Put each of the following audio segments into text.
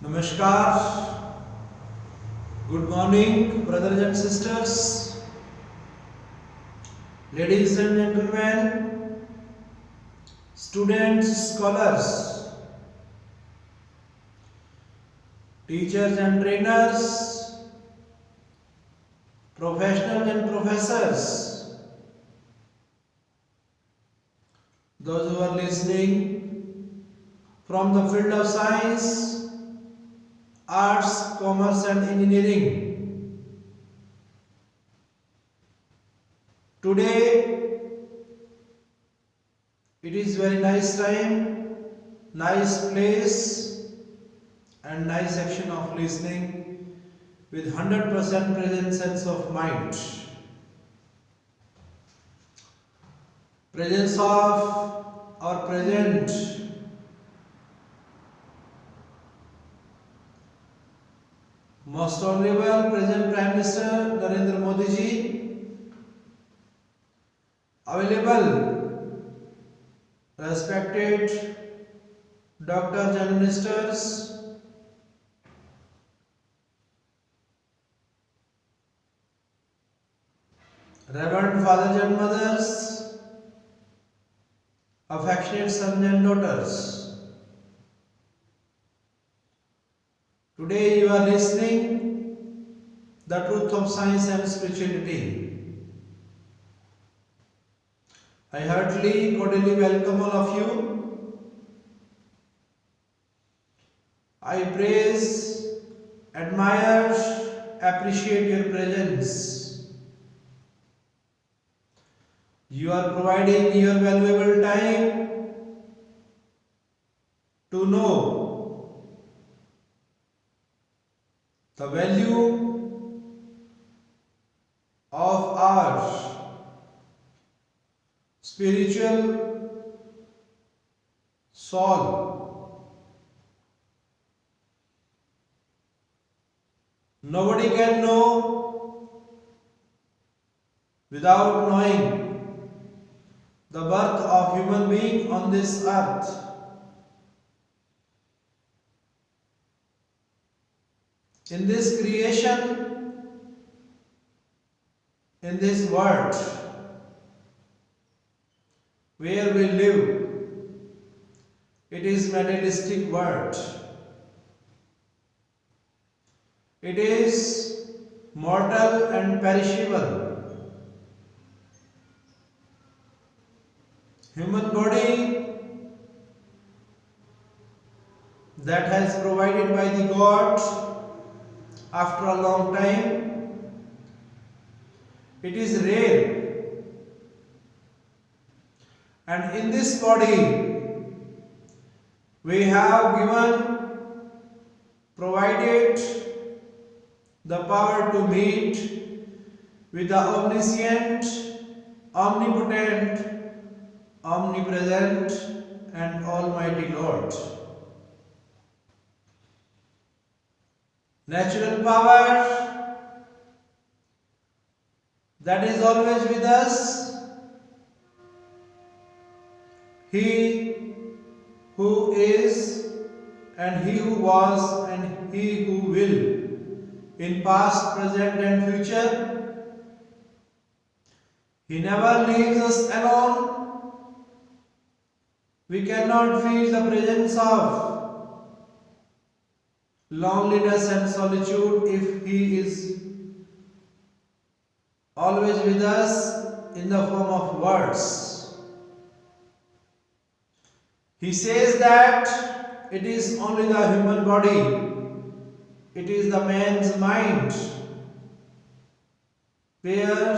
Namaskar, good morning, brothers and sisters, ladies and gentlemen, students, scholars, teachers and trainers, professionals and professors, those who are listening from the field of science, arts, commerce, and engineering. Today it is very nice time, nice place, and nice action of listening with 100% present sense of mind. Presence of our present Most Honorable Present Prime Minister Narendra Modi ji, available respected doctors and ministers, reverend fathers and mothers, affectionate sons and daughters. Today you are listening the truth of science and spirituality. I heartily, cordially welcome all of you. I praise, admire, appreciate your presence. You are providing your valuable time to know the value of our spiritual soul. Nobody can know without knowing the birth of human being on this earth. In this creation, in this world where we live, it is materialistic world. It is mortal and perishable. Human body that has provided by the God after a long time, it is rare, and in this body we have provided the power to meet with the omniscient, omnipotent, omnipresent, and almighty Lord. Natural power that is always with us, He who is and He who was and He who will, in past, present and future. He never leaves us alone. We cannot feel the presence of loneliness and solitude if He is always with us in the form of words. He says that it is only the human body, it is the man's mind where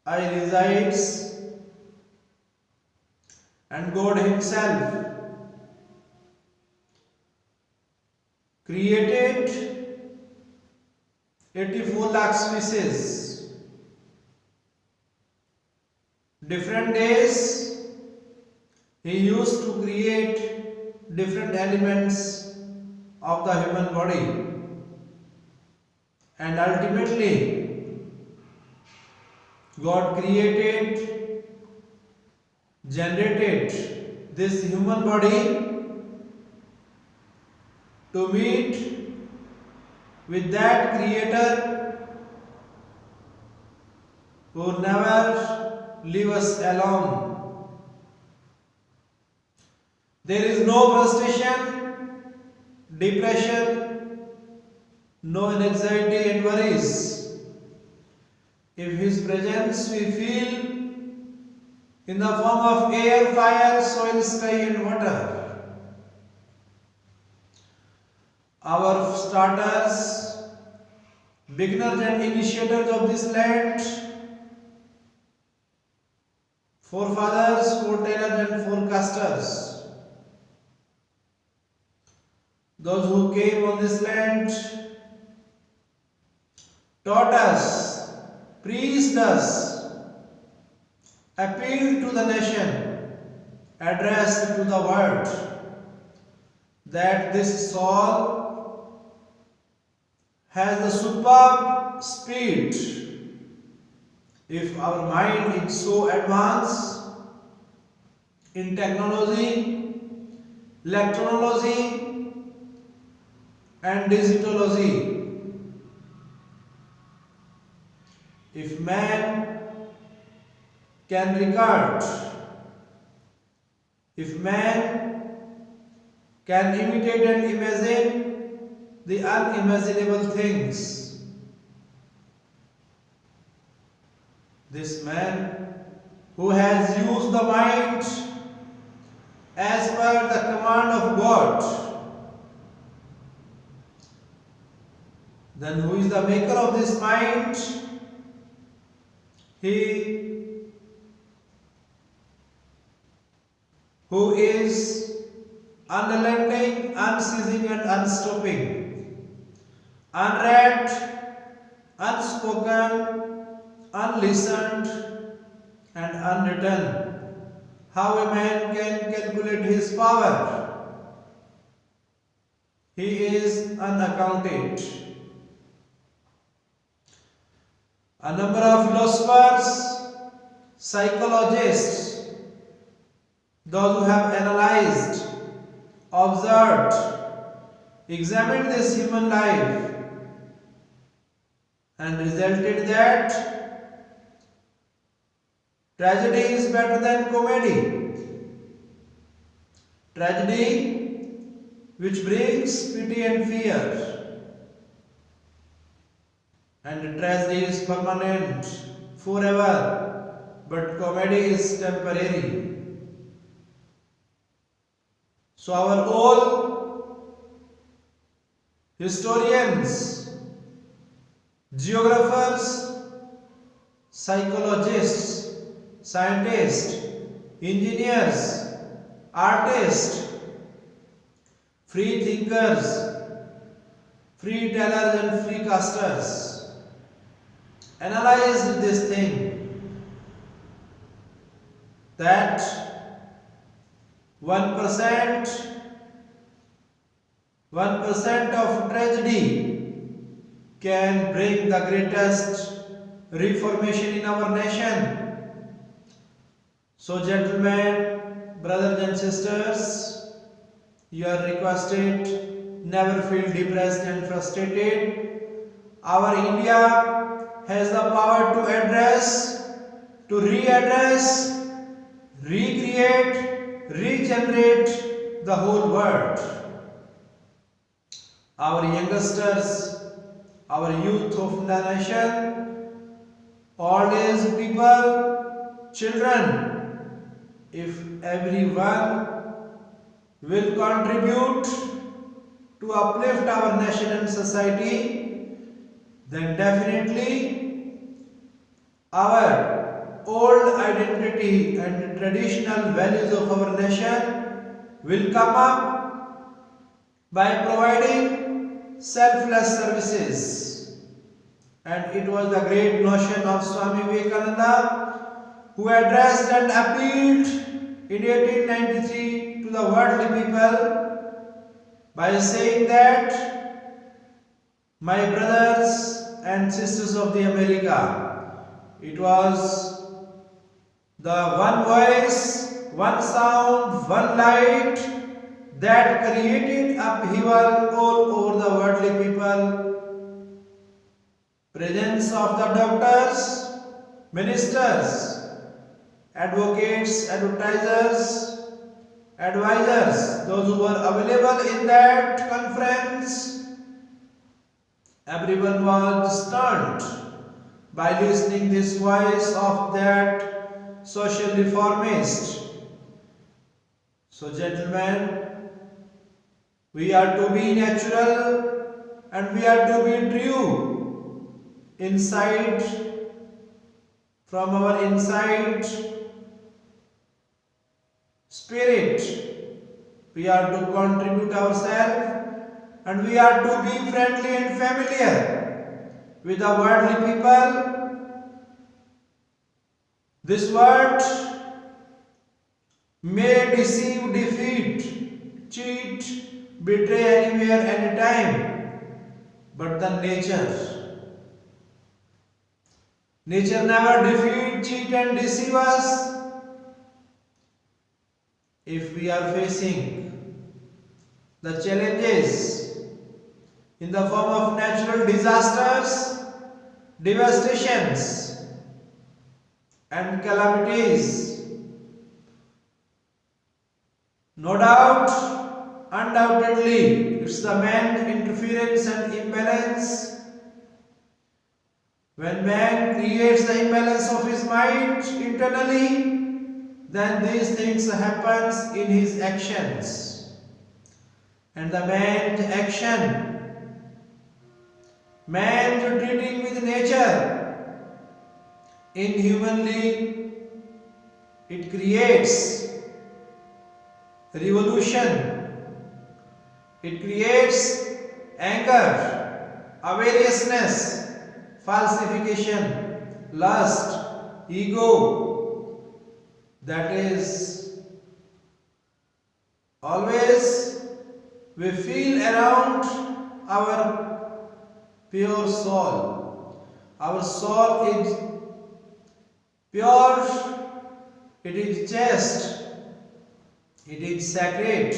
I resides, and God Himself created 84 lakh species. Different days He used to create different elements of the human body, and ultimately God generated this human body to meet with that Creator who never leave us alone. There is no frustration, depression, no anxiety and worries. If His presence we feel in the form of air, fire, soil, sky and water. Our starters, beginners and initiators of this land, forefathers, foretellers and forecasters, those who came on this land, taught us, preached us, appealed to the nation, addressed to the world, that this soul has the superb speed. If our mind is so advanced in technology, electronology and digitology, if man can record, if man can imitate and imagine the unimaginable things, this man who has used the mind as per the command of God, then who is the maker of this mind? He who is unrelenting, unceasing and unstopping, unread, unspoken, unlistened and unwritten. How a man can calculate his power? He is unaccounted. A number of philosophers, psychologists, those who have analyzed, observed, examined this human life and resulted that tragedy is better than comedy. Tragedy which brings pity and fear, and tragedy is permanent, forever, but comedy is temporary. So our all historians, geographers, psychologists, scientists, engineers, artists, free thinkers, free tellers and free casters analyzed this thing, that 1% of tragedy can bring the greatest reformation in our nation. So gentlemen, brothers and sisters, you are requested, never feel depressed and frustrated. Our India has the power to address, to readdress, recreate, regenerate the whole world. Our youngsters, our youth of the nation, old age people, children, if everyone will contribute to uplift our nation and society, then definitely our old identity and traditional values of our nation will come up by providing selfless services. And it was the great notion of Swami Vivekananda, who addressed and appealed in 1893 to the worldly people by saying that, my brothers and sisters of the America, it was the one voice, one sound, one light, that created upheaval all over the worldly people. Presence of the doctors, ministers, advocates, advisors, those who were available in that conference. Everyone was stunned by listening this voice of that social reformist. So gentlemen, we are to be natural and we are to be true inside, from our inside spirit. We are to contribute ourselves and we are to be friendly and familiar with the worldly people. This world may deceive, defeat, cheat, betray anywhere, anytime, but the nature never defeat, cheat and deceive us. If we are facing the challenges in the form of natural disasters, devastations and calamities, no doubt, undoubtedly, it's the man's interference and imbalance. When man creates the imbalance of his mind internally, then these things happens in his actions. And the man's action, man treating with nature inhumanly, it creates revolution, it creates anger, avariciousness, falsification, lust, ego. That is, always we feel around our pure soul. Our soul is pure, it is chaste, it is sacred.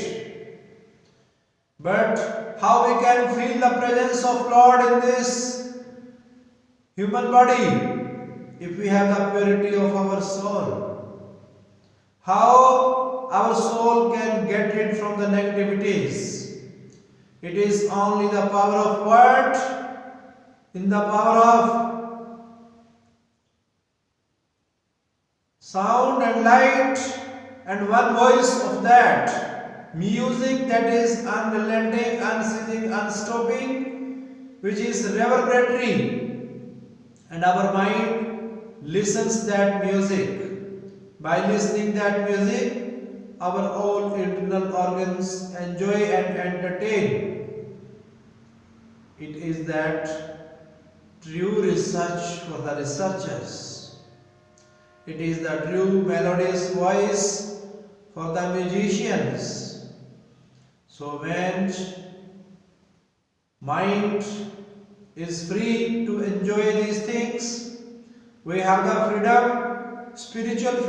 But how we can feel the presence of Lord in this human body if we have the purity of our soul? How our soul can get rid from the negativities? It is only the power of word, in the power of sound and light, and one voice of that music that is unrelenting, unceasing, unstopping, which is reverberatory, and our mind listens that music. By listening that music, our all internal organs enjoy and entertain. It is that true research for the researchers. It is the true melodious voice for the musicians. So when mind is free to enjoy these things, we have the freedom, spiritual freedom.